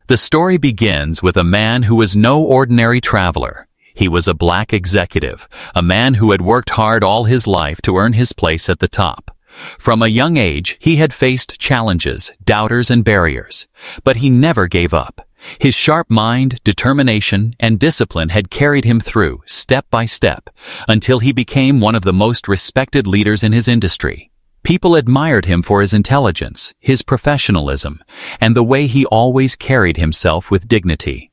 The story begins with a man who was no ordinary traveler. He was a black executive, a man who had worked hard all his life to earn his place at the top. From a young age, he had faced challenges, doubters, and barriers, but he never gave up. His sharp mind, determination, and discipline had carried him through, step by step, until he became one of the most respected leaders in his industry. People admired him for his intelligence, his professionalism, and the way he always carried himself with dignity.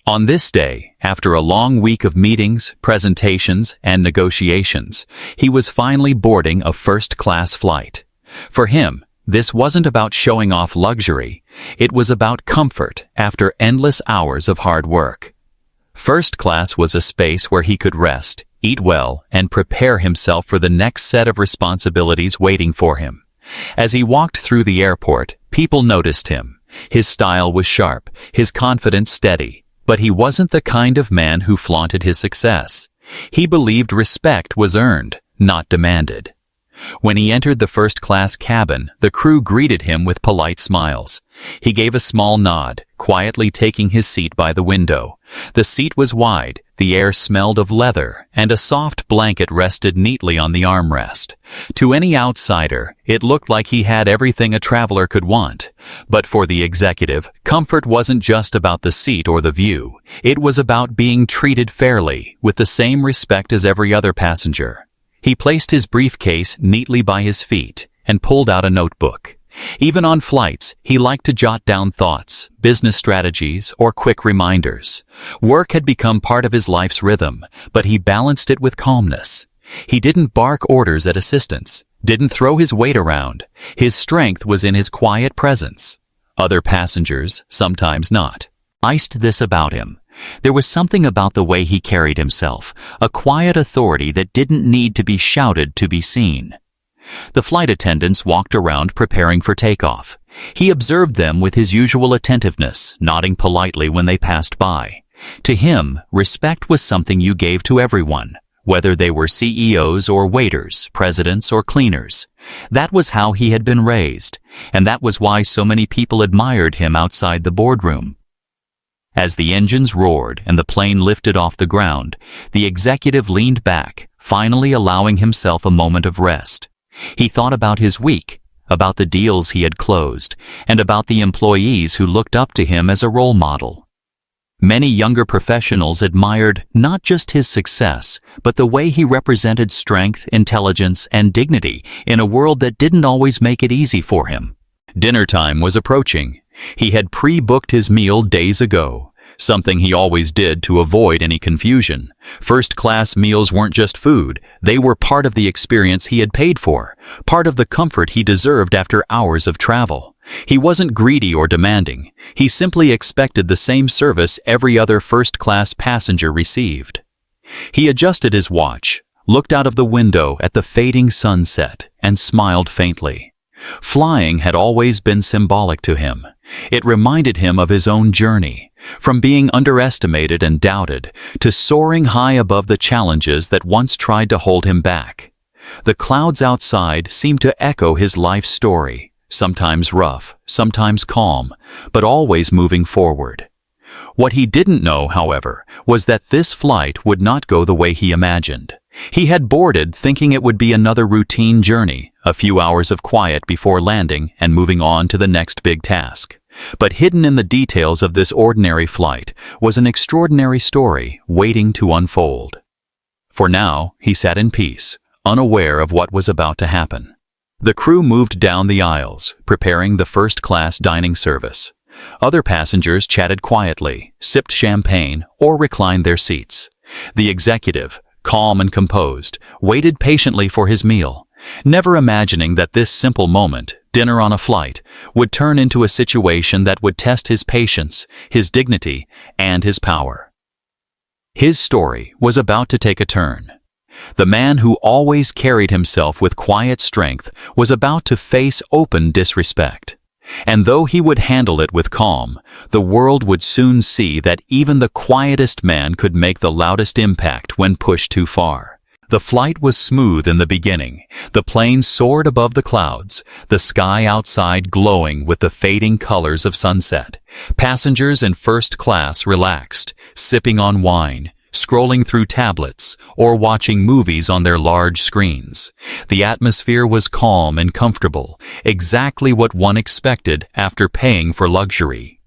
On this day, after a long week of meetings, presentations, and negotiations, he was finally boarding a first-class flight. For him, this wasn't about showing off luxury. It was about comfort after endless hours of hard work. First class was a space where he could rest, eat well, and prepare himself for the next set of responsibilities waiting for him. As he walked through the airport, people noticed him. His style was sharp, his confidence steady, but he wasn't the kind of man who flaunted his success. He believed respect was earned, not demanded. When he entered the first-class cabin, the crew greeted him with polite smiles. He gave a small nod, quietly taking his seat by the window. The seat was wide, the air smelled of leather, and a soft blanket rested neatly on the armrest. To any outsider, it looked like he had everything a traveler could want. But for the executive, comfort wasn't just about the seat or the view. It was about being treated fairly, with the same respect as every other passenger. He placed his briefcase neatly by his feet and pulled out a notebook. Even on flights, he liked to jot down thoughts, business strategies, or quick reminders. Work had become part of his life's rhythm, but he balanced it with calmness. He didn't bark orders at assistants, didn't throw his weight around. His strength was in his quiet presence. Other passengers, sometimes not, iced this about him. There was something about the way he carried himself, a quiet authority that didn't need to be shouted to be seen. The flight attendants walked around preparing for takeoff. He observed them with his usual attentiveness, nodding politely when they passed by. To him, respect was something you gave to everyone, whether they were CEOs or waiters, presidents or cleaners. That was how he had been raised, and that was why so many people admired him outside the boardroom. As the engines roared and the plane lifted off the ground, the executive leaned back, finally allowing himself a moment of rest. He thought about his week, about the deals he had closed, and about the employees who looked up to him as a role model. Many younger professionals admired not just his success, but the way he represented strength, intelligence, and dignity in a world that didn't always make it easy for him. Dinner time was approaching. He had pre-booked his meal days ago, something he always did to avoid any confusion. First-class meals weren't just food, they were part of the experience he had paid for, part of the comfort he deserved after hours of travel. He wasn't greedy or demanding, he simply expected the same service every other first-class passenger received. He adjusted his watch, looked out of the window at the fading sunset, and smiled faintly. Flying had always been symbolic to him. It reminded him of his own journey, from being underestimated and doubted to soaring high above the challenges that once tried to hold him back. The clouds outside seemed to echo his life story, sometimes rough, sometimes calm, but always moving forward. What he didn't know, however, was that this flight would not go the way he imagined. He had boarded thinking it would be another routine journey, a few hours of quiet before landing and moving on to the next big task. But hidden in the details of this ordinary flight was an extraordinary story waiting to unfold. For now, he sat in peace, unaware of what was about to happen. The crew moved down the aisles, preparing the first-class dining service. Other passengers chatted quietly, sipped champagne, or reclined their seats. The executive, calm and composed, waited patiently for his meal, never imagining that this simple moment, dinner on a flight, would turn into a situation that would test his patience, his dignity, and his power. His story was about to take a turn. The man who always carried himself with quiet strength was about to face open disrespect. And though he would handle it with calm, the world would soon see that even the quietest man could make the loudest impact when pushed too far. The flight was smooth in the beginning. The plane soared above the clouds, the sky outside glowing with the fading colors of sunset. Passengers in first class relaxed, sipping on wine, scrolling through tablets, or watching movies on their large screens. The atmosphere was calm and comfortable, exactly what one expected after paying for luxury.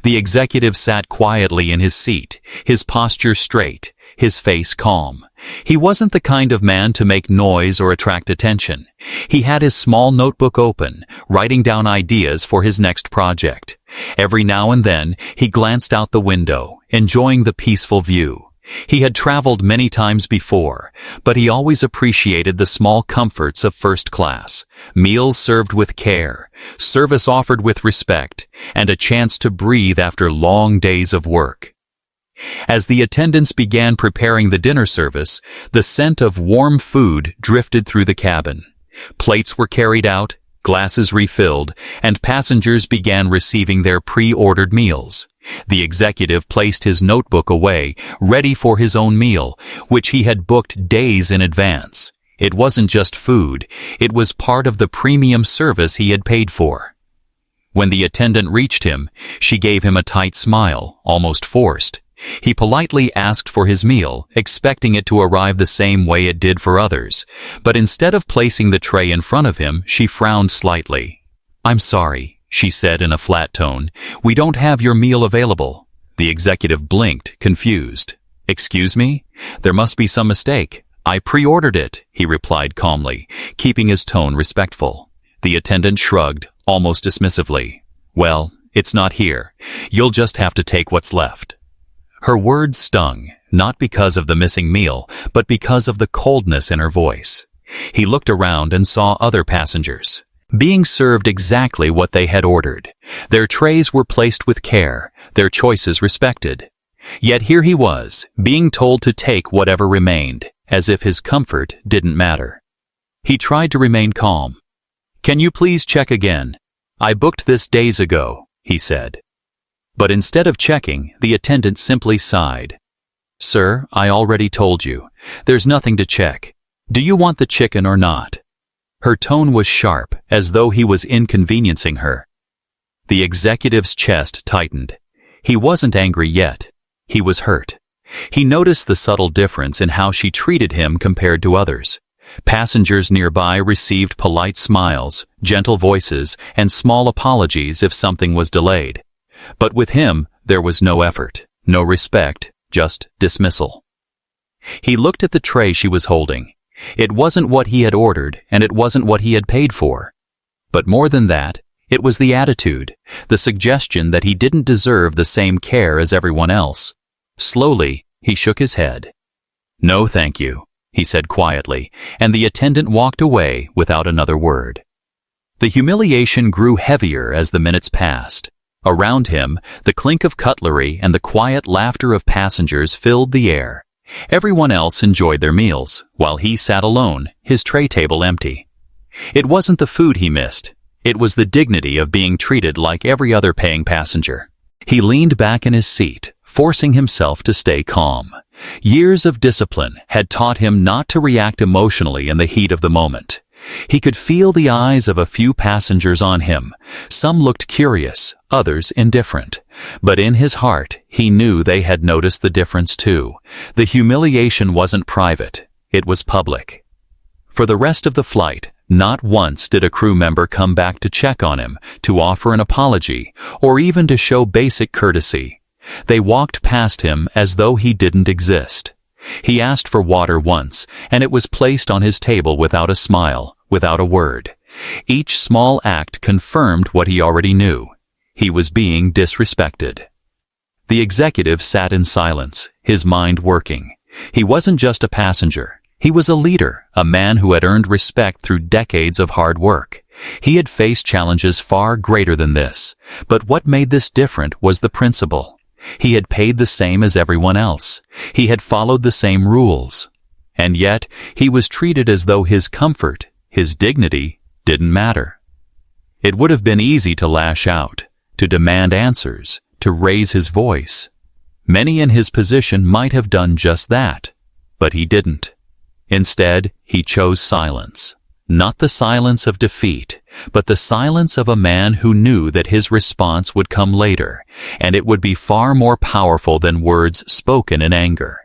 The executive sat quietly in his seat, his posture straight, his face calm. He wasn't the kind of man to make noise or attract attention. He had his small notebook open, writing down ideas for his next project. Every now and then, he glanced out the window, enjoying the peaceful view. He had traveled many times before, but he always appreciated the small comforts of first class, meals served with care, service offered with respect, and a chance to breathe after long days of work. As the attendants began preparing the dinner service, the scent of warm food drifted through the cabin. Plates were carried out, glasses refilled, and passengers began receiving their pre-ordered meals. The executive placed his notebook away, ready for his own meal, which he had booked days in advance. It wasn't just food, it was part of the premium service he had paid for. When the attendant reached him, she gave him a tight smile, almost forced. He politely asked for his meal, expecting it to arrive the same way it did for others, but instead of placing the tray in front of him, she frowned slightly. "I'm sorry," she said in a flat tone. "We don't have your meal available." The executive blinked, confused. "Excuse me? There must be some mistake. I pre-ordered it," he replied calmly, keeping his tone respectful. The attendant shrugged, almost dismissively. "Well, it's not here. You'll just have to take what's left." Her words stung, not because of the missing meal, but because of the coldness in her voice. He looked around and saw other passengers, being served exactly what they had ordered. Their trays were placed with care, their choices respected. Yet here he was, being told to take whatever remained, as if his comfort didn't matter. He tried to remain calm. "Can you please check again? I booked this days ago," he said. But instead of checking, the attendant simply sighed. "Sir, I already told you. There's nothing to check. Do you want the chicken or not?" Her tone was sharp, as though he was inconveniencing her. The executive's chest tightened. He wasn't angry yet. He was hurt. He noticed the subtle difference in how she treated him compared to others. Passengers nearby received polite smiles, gentle voices, and small apologies if something was delayed. But with him, there was no effort, no respect, just dismissal. He looked at the tray she was holding. It wasn't what he had ordered, and it wasn't what he had paid for. But more than that, it was the attitude, the suggestion that he didn't deserve the same care as everyone else. Slowly, he shook his head. "No, thank you," he said quietly, and the attendant walked away without another word. The humiliation grew heavier as the minutes passed. Around him, the clink of cutlery and the quiet laughter of passengers filled the air. Everyone else enjoyed their meals, while he sat alone, his tray table empty. It wasn't the food he missed. It was the dignity of being treated like every other paying passenger. He leaned back in his seat, forcing himself to stay calm. Years of discipline had taught him not to react emotionally in the heat of the moment. He could feel the eyes of a few passengers on him. Some looked curious, others indifferent. But in his heart, he knew they had noticed the difference too. The humiliation wasn't private, it was public. For the rest of the flight, not once did a crew member come back to check on him, to offer an apology, or even to show basic courtesy. They walked past him as though he didn't exist. He asked for water once, and it was placed on his table without a smile, without a word. Each small act confirmed what he already knew. He was being disrespected. The executive sat in silence, his mind working. He wasn't just a passenger. He was a leader, a man who had earned respect through decades of hard work. He had faced challenges far greater than this. But what made this different was the principle. He had paid the same as everyone else. He had followed the same rules. And yet, he was treated as though his comfort, his dignity, didn't matter. It would have been easy to lash out, to demand answers, to raise his voice. Many in his position might have done just that, but he didn't. Instead, he chose silence. Not the silence of defeat, but the silence of a man who knew that his response would come later, and it would be far more powerful than words spoken in anger.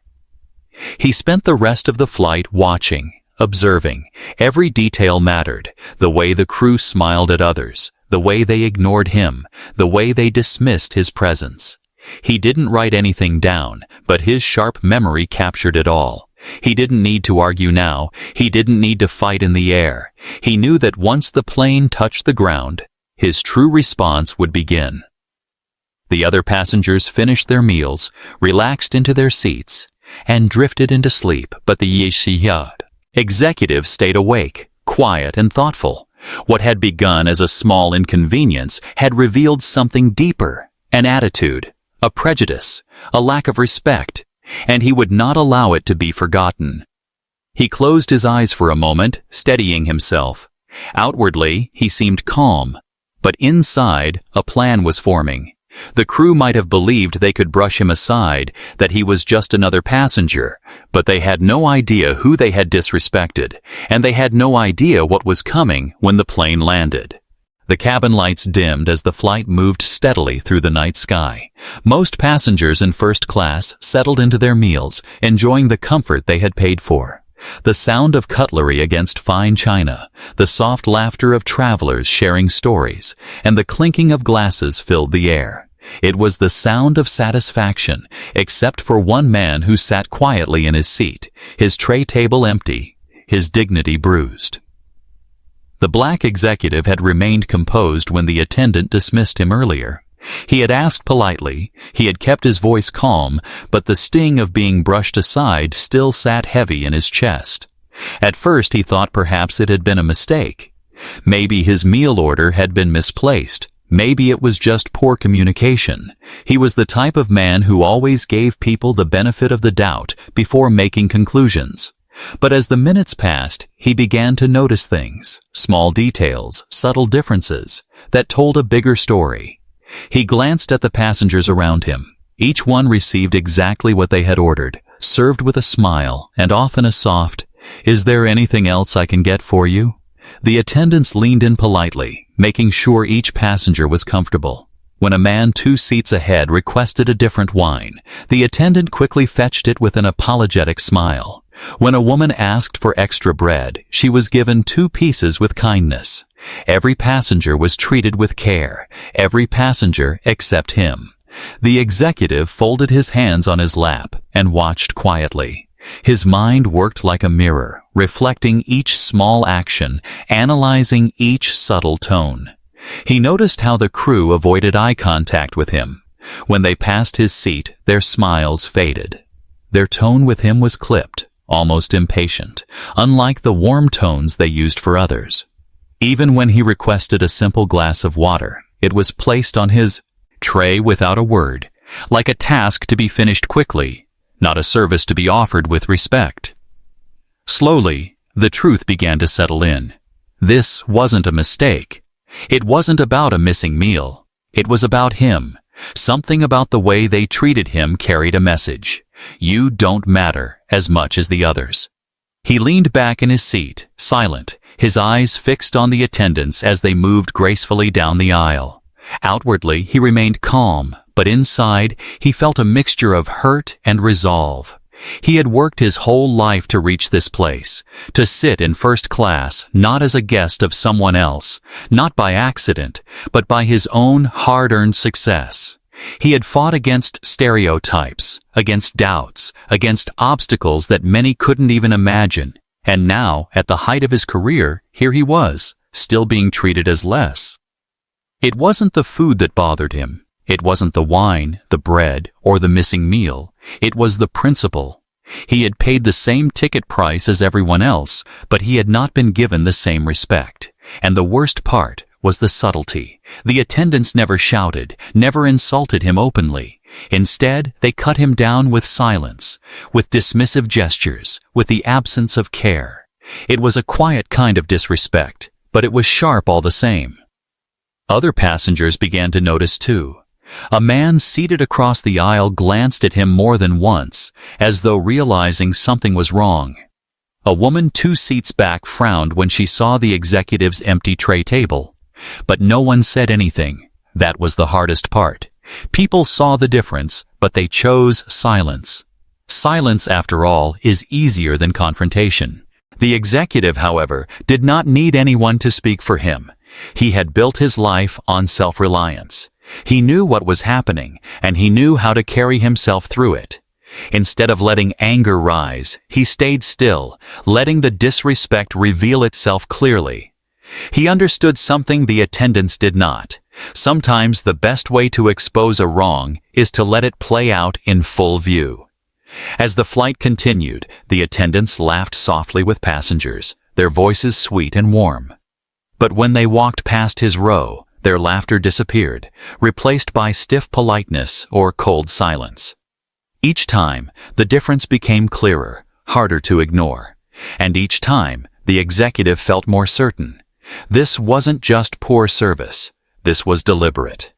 He spent the rest of the flight watching, observing. Every detail mattered: the way the crew smiled at others, the way they ignored him, the way they dismissed his presence. He didn't write anything down, but his sharp memory captured it all. He didn't need to argue now. He didn't need to fight in the air. He knew that once the plane touched the ground, his true response would begin. The other passengers finished their meals, relaxed into their seats, and drifted into sleep, but the executive stayed awake, quiet and thoughtful. What had begun as a small inconvenience had revealed something deeper: an attitude, a prejudice, a lack of respect, and he would not allow it to be forgotten. He closed his eyes for a moment, steadying himself. Outwardly, he seemed calm, but inside, a plan was forming. The crew might have believed they could brush him aside, that he was just another passenger, but they had no idea who they had disrespected, and they had no idea what was coming when the plane landed. The cabin lights dimmed as the flight moved steadily through the night sky. Most passengers in first class settled into their meals, enjoying the comfort they had paid for. The sound of cutlery against fine china, the soft laughter of travelers sharing stories, and the clinking of glasses filled the air. It was the sound of satisfaction, except for one man who sat quietly in his seat, his tray table empty, his dignity bruised. The black executive had remained composed when the attendant dismissed him earlier. He had asked politely, he had kept his voice calm, but the sting of being brushed aside still sat heavy in his chest. At first he thought perhaps it had been a mistake. Maybe his meal order had been misplaced. Maybe it was just poor communication. He was the type of man who always gave people the benefit of the doubt before making conclusions. But as the minutes passed, he began to notice things, small details, subtle differences, that told a bigger story. He glanced at the passengers around him. Each one received exactly what they had ordered, served with a smile, and often a soft, "Is there anything else I can get for you?" The attendants leaned in politely, making sure each passenger was comfortable. When a man 2 seats ahead requested a different wine, the attendant quickly fetched it with an apologetic smile. When a woman asked for extra bread, she was given 2 pieces with kindness. Every passenger was treated with care, every passenger except him. The executive folded his hands on his lap and watched quietly. His mind worked like a mirror, reflecting each small action, analyzing each subtle tone. He noticed how the crew avoided eye contact with him. When they passed his seat, their smiles faded. Their tone with him was clipped, almost impatient, unlike the warm tones they used for others. Even when he requested a simple glass of water, it was placed on his tray without a word, like a task to be finished quickly, not a service to be offered with respect. Slowly, the truth began to settle in. This wasn't a mistake. It wasn't about a missing meal. It was about him. Something about the way they treated him carried a message. You don't matter as much as the others. He leaned back in his seat, silent, his eyes fixed on the attendants as they moved gracefully down the aisle. Outwardly, he remained calm, but inside, he felt a mixture of hurt and resolve. He had worked his whole life to reach this place, to sit in first class, not as a guest of someone else, not by accident, but by his own hard-earned success. He had fought against stereotypes, against doubts, against obstacles that many couldn't even imagine, and now, at the height of his career, here he was, still being treated as less. It wasn't the food that bothered him. It wasn't the wine, the bread, or the missing meal. It was the principle. He had paid the same ticket price as everyone else, but he had not been given the same respect. And the worst part was the subtlety. The attendants never shouted, never insulted him openly. Instead, they cut him down with silence, with dismissive gestures, with the absence of care. It was a quiet kind of disrespect, but it was sharp all the same. Other passengers began to notice too. A man seated across the aisle glanced at him more than once, as though realizing something was wrong. A woman 2 seats back frowned when she saw the executive's empty tray table. But no one said anything. That was the hardest part. People saw the difference, but they chose silence. Silence, after all, is easier than confrontation. The executive, however, did not need anyone to speak for him. He had built his life on self-reliance. He knew what was happening, and he knew how to carry himself through it. Instead of letting anger rise, he stayed still, letting the disrespect reveal itself clearly. He understood something the attendants did not. Sometimes the best way to expose a wrong is to let it play out in full view. As the flight continued, the attendants laughed softly with passengers, their voices sweet and warm. But when they walked past his row, their laughter disappeared, replaced by stiff politeness or cold silence. Each time, the difference became clearer, harder to ignore. And each time, the executive felt more certain. This wasn't just poor service. This was deliberate.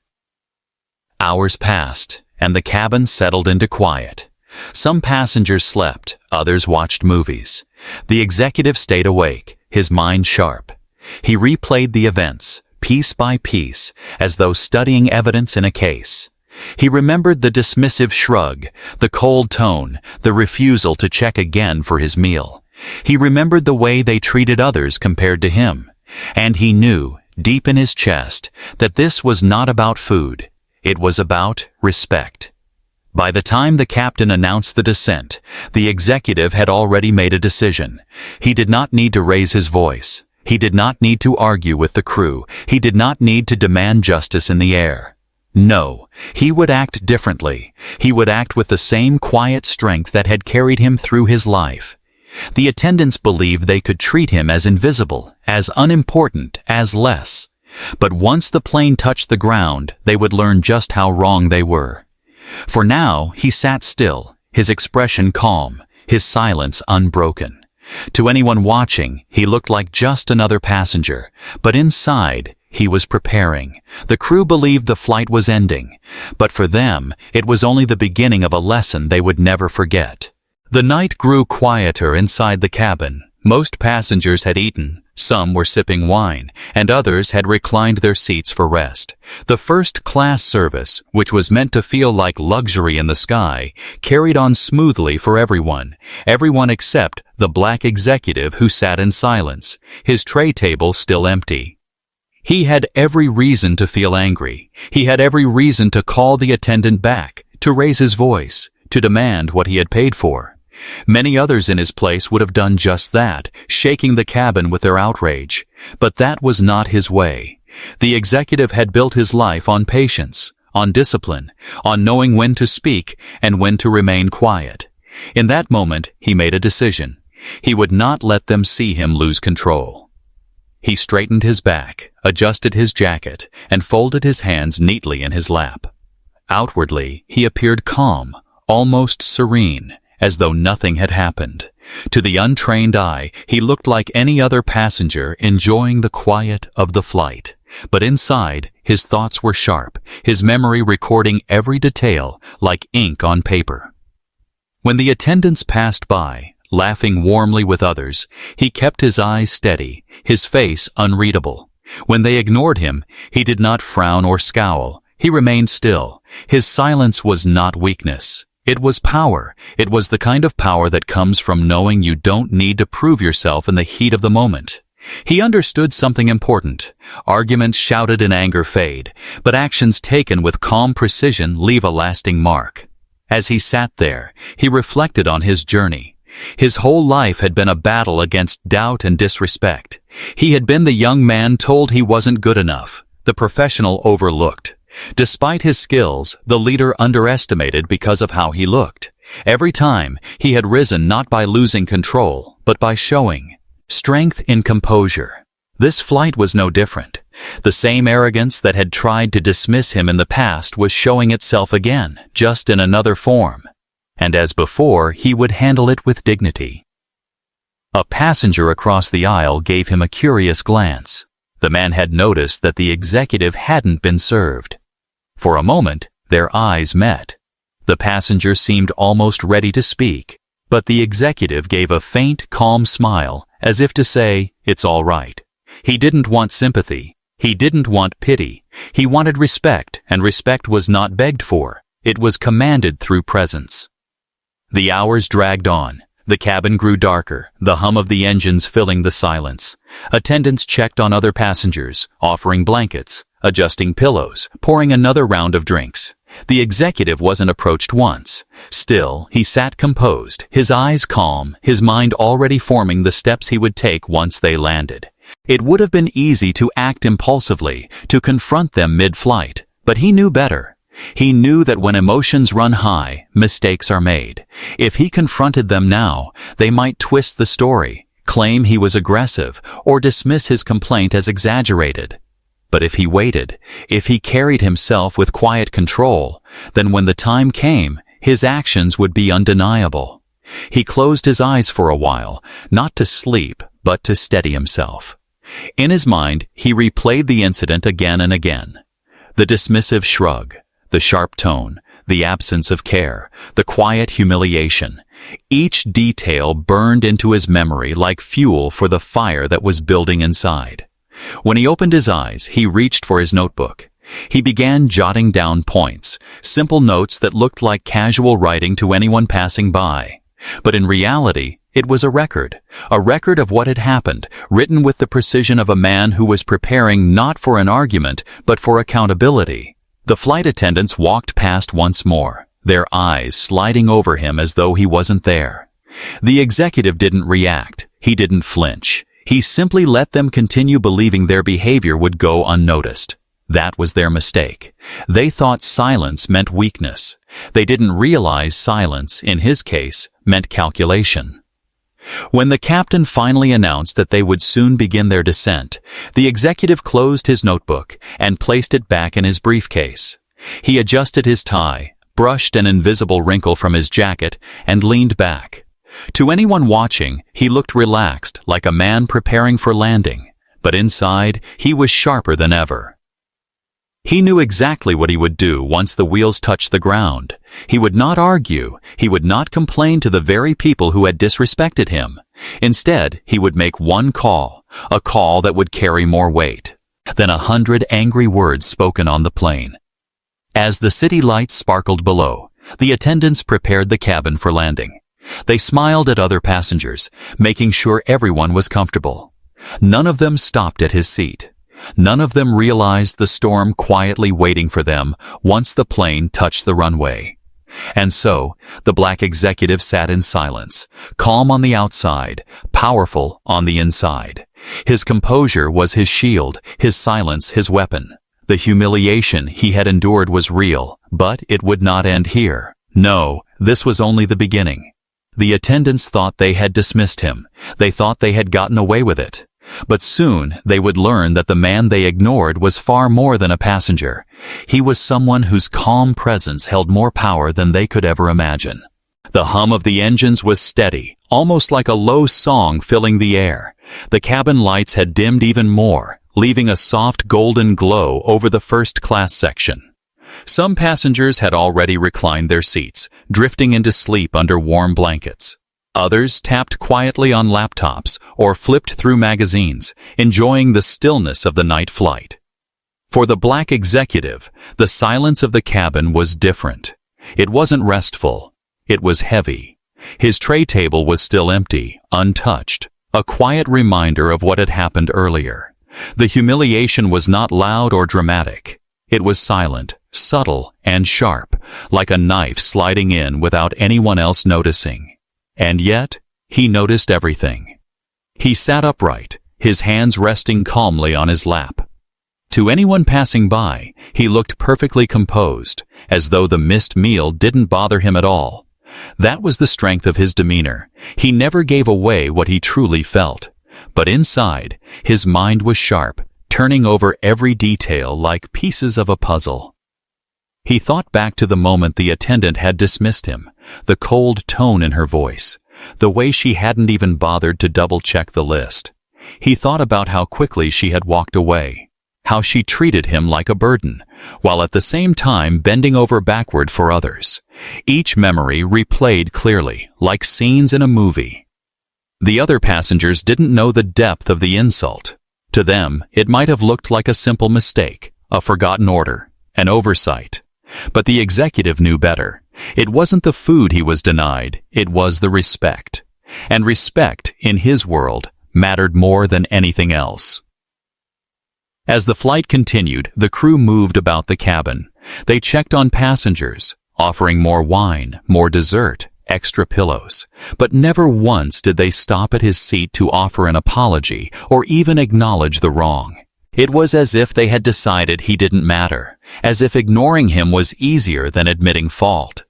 Hours passed, and the cabin settled into quiet. Some passengers slept, others watched movies. The executive stayed awake, his mind sharp. He replayed the events, piece by piece, as though studying evidence in a case. He remembered the dismissive shrug, the cold tone, the refusal to check again for his meal. He remembered the way they treated others compared to him. And he knew, deep in his chest, that this was not about food. It was about respect. By the time the captain announced the descent, the executive had already made a decision. He did not need to raise his voice. He did not need to argue with the crew. He did not need to demand justice in the air. No, he would act differently. He would act with the same quiet strength that had carried him through his life. The attendants believed they could treat him as invisible, as unimportant, as less. But once the plane touched the ground, they would learn just how wrong they were. For now, he sat still, his expression calm, his silence unbroken. To anyone watching, he looked like just another passenger, but inside, he was preparing. The crew believed the flight was ending, but for them, it was only the beginning of a lesson they would never forget. The night grew quieter inside the cabin. Most passengers had eaten, some were sipping wine, and others had reclined their seats for rest. The first-class service, which was meant to feel like luxury in the sky, carried on smoothly for everyone except the black executive who sat in silence, his tray table still empty. He had every reason to feel angry. He had every reason to call the attendant back, to raise his voice, to demand what he had paid for. Many others in his place would have done just that, shaking the cabin with their outrage. But that was not his way. The executive had built his life on patience, on discipline, on knowing when to speak and when to remain quiet. In that moment, he made a decision. He would not let them see him lose control. He straightened his back, adjusted his jacket, and folded his hands neatly in his lap. Outwardly, he appeared calm, almost serene, as though nothing had happened. To the untrained eye, he looked like any other passenger enjoying the quiet of the flight. But inside, his thoughts were sharp, his memory recording every detail like ink on paper. When the attendants passed by, laughing warmly with others, he kept his eyes steady, his face unreadable. When they ignored him, he did not frown or scowl. He remained still. His silence was not weakness. It was power. It was the kind of power that comes from knowing you don't need to prove yourself in the heat of the moment. He understood something important. Arguments shouted in anger fade, but actions taken with calm precision leave a lasting mark. As he sat there, he reflected on his journey. His whole life had been a battle against doubt and disrespect. He had been the young man told he wasn't good enough, the professional overlooked. Despite his skills, the leader underestimated because of how he looked. Every time, he had risen not by losing control, but by showing strength in composure. This flight was no different. The same arrogance that had tried to dismiss him in the past was showing itself again, just in another form. And as before, he would handle it with dignity. A passenger across the aisle gave him a curious glance. The man had noticed that the executive hadn't been served. For a moment, their eyes met. The passenger seemed almost ready to speak, But the executive gave a faint, calm smile, as if to say, "It's all right." He didn't want sympathy. He didn't want pity. He wanted respect, and respect was not begged for. It was commanded through presence. The hours dragged on. The cabin grew darker, the hum of the engines filling the silence. Attendants checked on other passengers, offering blankets, adjusting pillows, pouring another round of drinks. The executive wasn't approached once. Still, he sat composed, his eyes calm, his mind already forming the steps he would take once they landed. It would have been easy to act impulsively, to confront them mid-flight, but he knew better. He knew that when emotions run high, mistakes are made. If he confronted them now, they might twist the story, claim he was aggressive, or dismiss his complaint as exaggerated. But if he waited, if he carried himself with quiet control, then when the time came, his actions would be undeniable. He closed his eyes for a while, not to sleep, but to steady himself. In his mind, he replayed the incident again and again. The dismissive shrug, the sharp tone, the absence of care, the quiet humiliation. Each detail burned into his memory like fuel for the fire that was building inside. When he opened his eyes, he reached for his notebook. He began jotting down points, simple notes that looked like casual writing to anyone passing by. But in reality, it was a record of what had happened, written with the precision of a man who was preparing not for an argument, but for accountability. The flight attendants walked past once more, their eyes sliding over him as though he wasn't there. The executive didn't react. He didn't flinch. He simply let them continue believing their behavior would go unnoticed. That was their mistake. They thought silence meant weakness. They didn't realize silence, in his case, meant calculation. When the captain finally announced that they would soon begin their descent, the executive closed his notebook and placed it back in his briefcase. He adjusted his tie, brushed an invisible wrinkle from his jacket, and leaned back. To anyone watching, he looked relaxed, like a man preparing for landing. But inside, he was sharper than ever. He knew exactly what he would do once the wheels touched the ground. He would not argue. He would not complain to the very people who had disrespected him. Instead, he would make one call, a call that would carry more weight than 100 angry words spoken on the plane. As the city lights sparkled below, the attendants prepared the cabin for landing. They smiled at other passengers, making sure everyone was comfortable. None of them stopped at his seat. None of them realized the storm quietly waiting for them once the plane touched the runway. And so, the black executive sat in silence, calm on the outside, powerful on the inside. His composure was his shield, his silence his weapon. The humiliation he had endured was real, but it would not end here. No, this was only the beginning. The attendants thought they had dismissed him. They thought they had gotten away with it. But soon they would learn that the man they ignored was far more than a passenger. He was someone whose calm presence held more power than they could ever imagine. The hum of the engines was steady, almost like a low song filling the air. The cabin lights had dimmed even more, leaving a soft golden glow over the first-class section. Some passengers had already reclined their seats, drifting into sleep under warm blankets. Others tapped quietly on laptops or flipped through magazines, enjoying the stillness of the night flight. For the black executive, the silence of the cabin was different. It wasn't restful. It was heavy. His tray table was still empty, untouched, a quiet reminder of what had happened earlier. The humiliation was not loud or dramatic. It was silent, subtle, and sharp, like a knife sliding in without anyone else noticing. And yet, he noticed everything. He sat upright, his hands resting calmly on his lap. To anyone passing by, he looked perfectly composed, as though the missed meal didn't bother him at all. That was the strength of his demeanor. He never gave away what he truly felt. But inside, his mind was sharp, turning over every detail like pieces of a puzzle. He thought back to the moment the attendant had dismissed him, the cold tone in her voice, the way she hadn't even bothered to double-check the list. He thought about how quickly she had walked away, how she treated him like a burden, while at the same time bending over backward for others. Each memory replayed clearly, like scenes in a movie. The other passengers didn't know the depth of the insult. To them, it might have looked like a simple mistake, a forgotten order, an oversight. But the executive knew better. It wasn't the food he was denied, it was the respect. And respect, in his world, mattered more than anything else. As the flight continued, the crew moved about the cabin. They checked on passengers, offering more wine, more dessert, extra pillows. But never once did they stop at his seat to offer an apology or even acknowledge the wrong. It was as if they had decided he didn't matter, as if ignoring him was easier than admitting fault.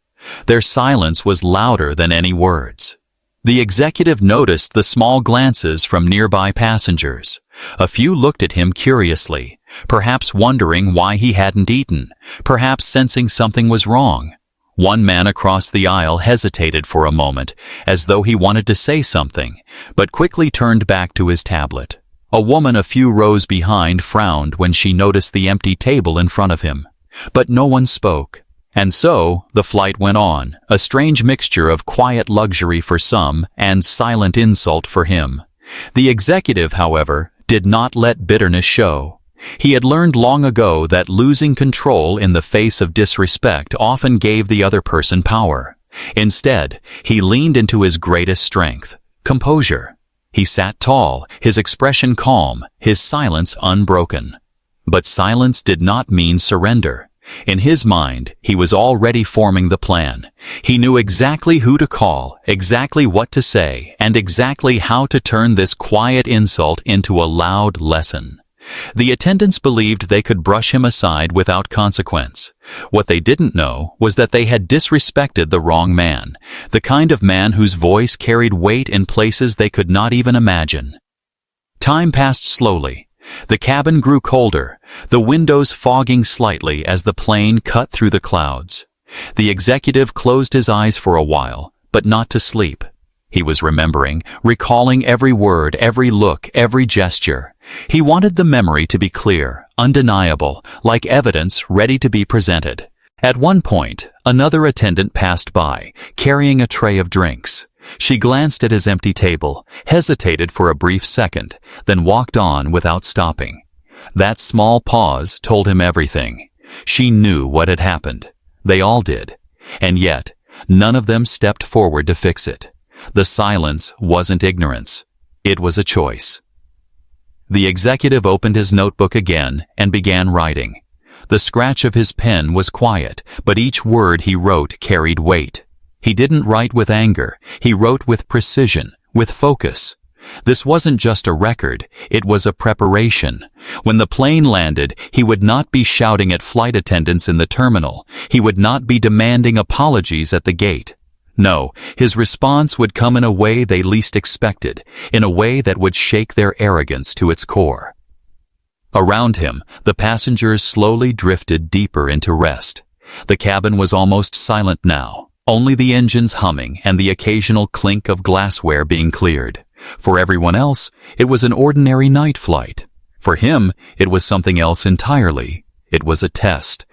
Their silence was louder than any words. The executive noticed the small glances from nearby passengers. A few looked at him curiously, perhaps wondering why he hadn't eaten, perhaps sensing something was wrong. One man across the aisle hesitated for a moment, as though he wanted to say something, but quickly turned back to his tablet. A woman a few rows behind frowned when she noticed the empty table in front of him. But no one spoke. And so, the flight went on, a strange mixture of quiet luxury for some and silent insult for him. The executive, however, did not let bitterness show. He had learned long ago that losing control in the face of disrespect often gave the other person power. Instead, he leaned into his greatest strength, composure. He sat tall, his expression calm, his silence unbroken. But silence did not mean surrender. In his mind, he was already forming the plan. He knew exactly who to call, exactly what to say, and exactly how to turn this quiet insult into a loud lesson. The attendants believed they could brush him aside without consequence. What they didn't know was that they had disrespected the wrong man, the kind of man whose voice carried weight in places they could not even imagine. Time passed slowly. The cabin grew colder, the windows fogging slightly as the plane cut through the clouds. The executive closed his eyes for a while, but not to sleep. He was remembering, recalling every word, every look, every gesture. He wanted the memory to be clear, undeniable, like evidence ready to be presented. At one point, another attendant passed by, carrying a tray of drinks. She glanced at his empty table, hesitated for a brief second, then walked on without stopping. That small pause told him everything. She knew what had happened. They all did. And yet, none of them stepped forward to fix it. The silence wasn't ignorance. It was a choice. The executive opened his notebook again and began writing. The scratch of his pen was quiet, but each word he wrote carried weight. He didn't write with anger. He wrote with precision, with focus. This wasn't just a record, it was a preparation. When the plane landed, he would not be shouting at flight attendants in the terminal. He would not be demanding apologies at the gate. No, his response would come in a way they least expected, in a way that would shake their arrogance to its core. Around him, the passengers slowly drifted deeper into rest. The cabin was almost silent now, only the engines humming and the occasional clink of glassware being cleared. For everyone else, it was an ordinary night flight. For him, it was something else entirely. It was a test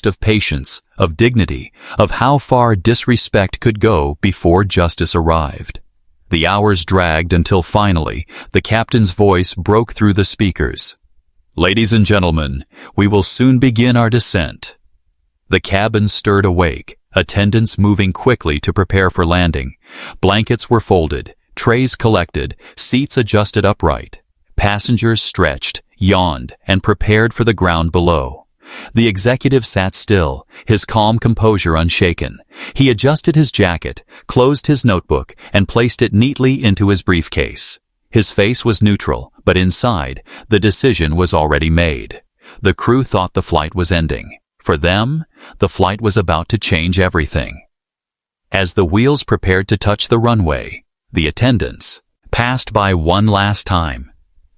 of patience, of dignity, of how far disrespect could go before justice arrived. The hours dragged until finally, the captain's voice broke through the speakers. "Ladies and gentlemen, we will soon begin our descent." The cabin stirred awake, attendants moving quickly to prepare for landing. Blankets were folded, trays collected, seats adjusted upright. Passengers stretched, yawned, and prepared for the ground below. The executive sat still, his calm composure unshaken. He adjusted his jacket, closed his notebook, and placed it neatly into his briefcase. His face was neutral, but inside, the decision was already made. The crew thought the flight was ending. For them, the flight was about to change everything. As the wheels prepared to touch the runway, the attendants passed by one last time.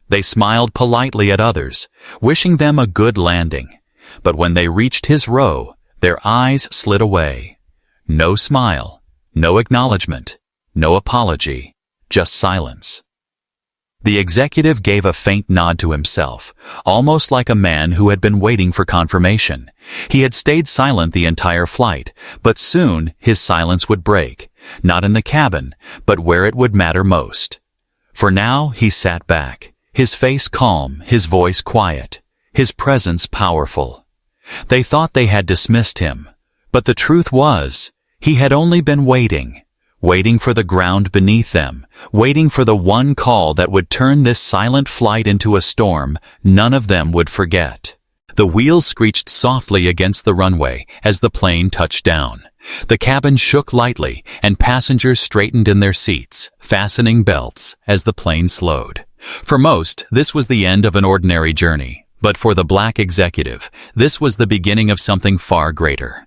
They smiled politely at others, wishing them a good landing. But when they reached his row, their eyes slid away. No smile, no acknowledgement, no apology, just silence. The executive gave a faint nod to himself, almost like a man who had been waiting for confirmation. He had stayed silent the entire flight, but soon his silence would break, not in the cabin, but where it would matter most. For now, he sat back, his face calm, his voice quiet, his presence powerful. They thought they had dismissed him, but the truth was, he had only been waiting for the ground beneath them, waiting for the one call that would turn this silent flight into a storm none of them would forget. The wheels screeched softly against the runway as the plane touched down. The cabin shook lightly, and passengers straightened in their seats, fastening belts as the plane slowed. For most, this was the end of an ordinary journey, but for the black executive, this was the beginning of something far greater.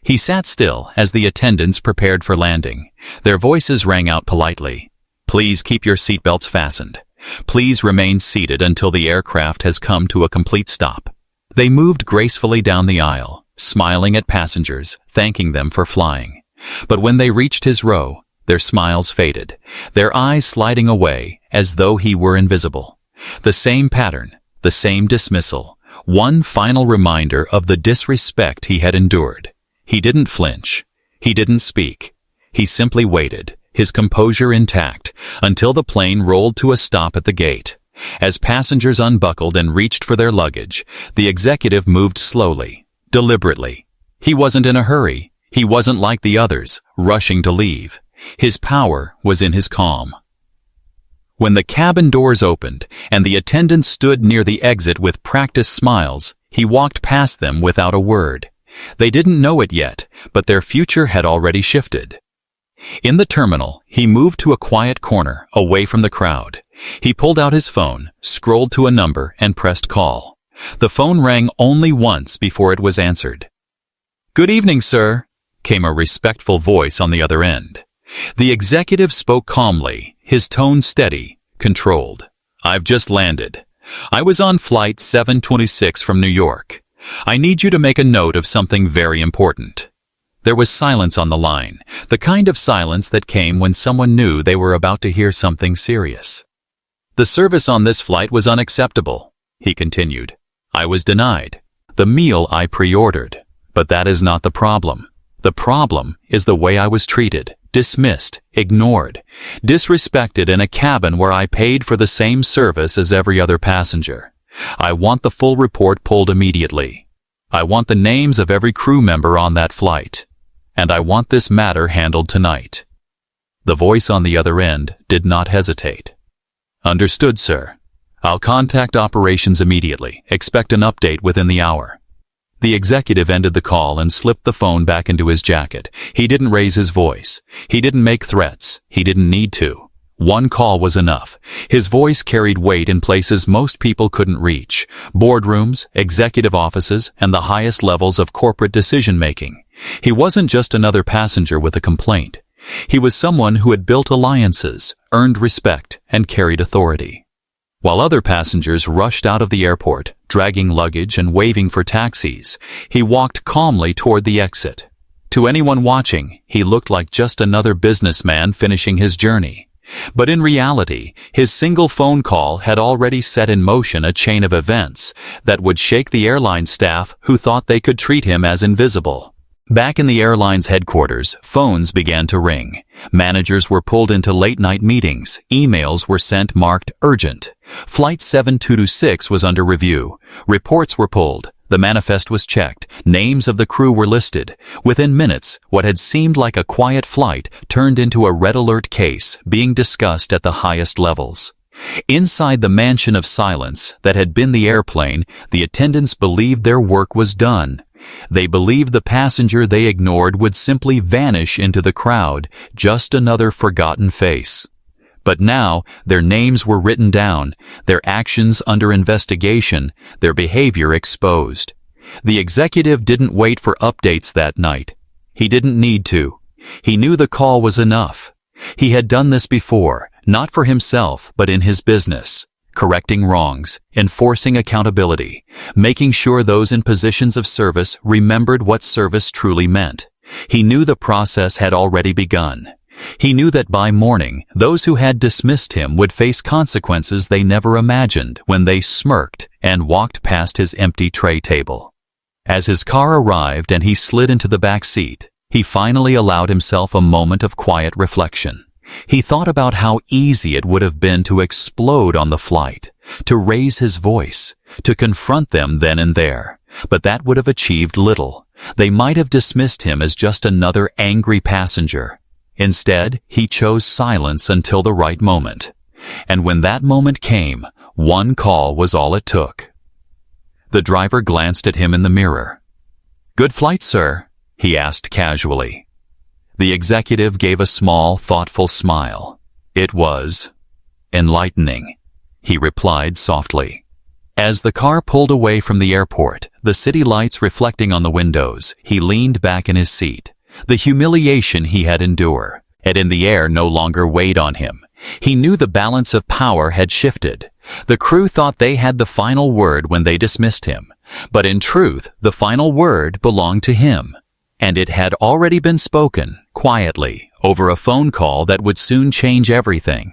He sat still as the attendants prepared for landing. Their voices rang out politely. Please keep your seatbelts fastened. Please remain seated until the aircraft has come to a complete stop. They moved gracefully down the aisle, smiling at passengers, thanking them for flying. But when they reached his row, their smiles faded, their eyes sliding away as though he were invisible. The same pattern, the same dismissal, one final reminder of the disrespect he had endured. He didn't flinch. He didn't speak. He simply waited, his composure intact, until the plane rolled to a stop at the gate. As passengers unbuckled and reached for their luggage, the executive moved slowly, deliberately. He wasn't in a hurry. He wasn't like the others, rushing to leave. His power was in his calm. When the cabin doors opened and the attendants stood near the exit with practiced smiles, he walked past them without a word. They didn't know it yet, but their future had already shifted. In the terminal, he moved to a quiet corner, away from the crowd. He pulled out his phone, scrolled to a number, and pressed call. The phone rang only once before it was answered. "Good evening, sir," came a respectful voice on the other end. The executive spoke calmly, his tone steady, controlled. "I've just landed. I was on flight 726 from New York. I need you to make a note of something very important." There was silence on the line, the kind of silence that came when someone knew they were about to hear something serious. "The service on this flight was unacceptable," he continued. "I was denied the meal I pre-ordered. But that is not the problem. The problem is the way I was treated, dismissed, ignored, disrespected in a cabin where I paid for the same service as every other passenger. I want the full report pulled immediately. I want the names of every crew member on that flight. And I want this matter handled tonight." The voice on the other end did not hesitate. "Understood, sir. I'll contact operations immediately. Expect an update within the hour." The executive ended the call and slipped the phone back into his jacket. He didn't raise his voice. He didn't make threats. He didn't need to. One call was enough. His voice carried weight in places most people couldn't reach: boardrooms, executive offices, and the highest levels of corporate decision-making. He wasn't just another passenger with a complaint. He was someone who had built alliances, earned respect, and carried authority. While other passengers rushed out of the airport, dragging luggage and waving for taxis, he walked calmly toward the exit. To anyone watching, he looked like just another businessman finishing his journey. But in reality, his single phone call had already set in motion a chain of events that would shake the airline staff who thought they could treat him as invisible. Back in the airline's headquarters, phones began to ring. Managers were pulled into late-night meetings. Emails were sent marked urgent. Flight 7226 was under review. Reports were pulled. The manifest was checked. Names of the crew were listed. Within minutes, what had seemed like a quiet flight turned into a red alert case being discussed at the highest levels. Inside the mansion of silence that had been the airplane, the attendants believed their work was done. They believed the passenger they ignored would simply vanish into the crowd, just another forgotten face. But now, their names were written down, their actions under investigation, their behavior exposed. The executive didn't wait for updates that night. He didn't need to. He knew the call was enough. He had done this before, not for himself, but in his business. Correcting wrongs, enforcing accountability, making sure those in positions of service remembered what service truly meant. He knew the process had already begun. He knew that by morning, those who had dismissed him would face consequences they never imagined when they smirked and walked past his empty tray table. As his car arrived and he slid into the back seat, he finally allowed himself a moment of quiet reflection. He thought about how easy it would have been to explode on the flight, to raise his voice, to confront them then and there. But that would have achieved little. They might have dismissed him as just another angry passenger. Instead, he chose silence until the right moment. And when that moment came, one call was all it took. The driver glanced at him in the mirror. "Good flight, sir," he asked casually. The executive gave a small, thoughtful smile. "It was enlightening," he replied softly. As the car pulled away from the airport, the city lights reflecting on the windows, he leaned back in his seat. The humiliation he had endured, and in the air no longer weighed on him. He knew the balance of power had shifted. The crew thought they had the final word when they dismissed him, but in truth, the final word belonged to him. And it had already been spoken, quietly, over a phone call that would soon change everything.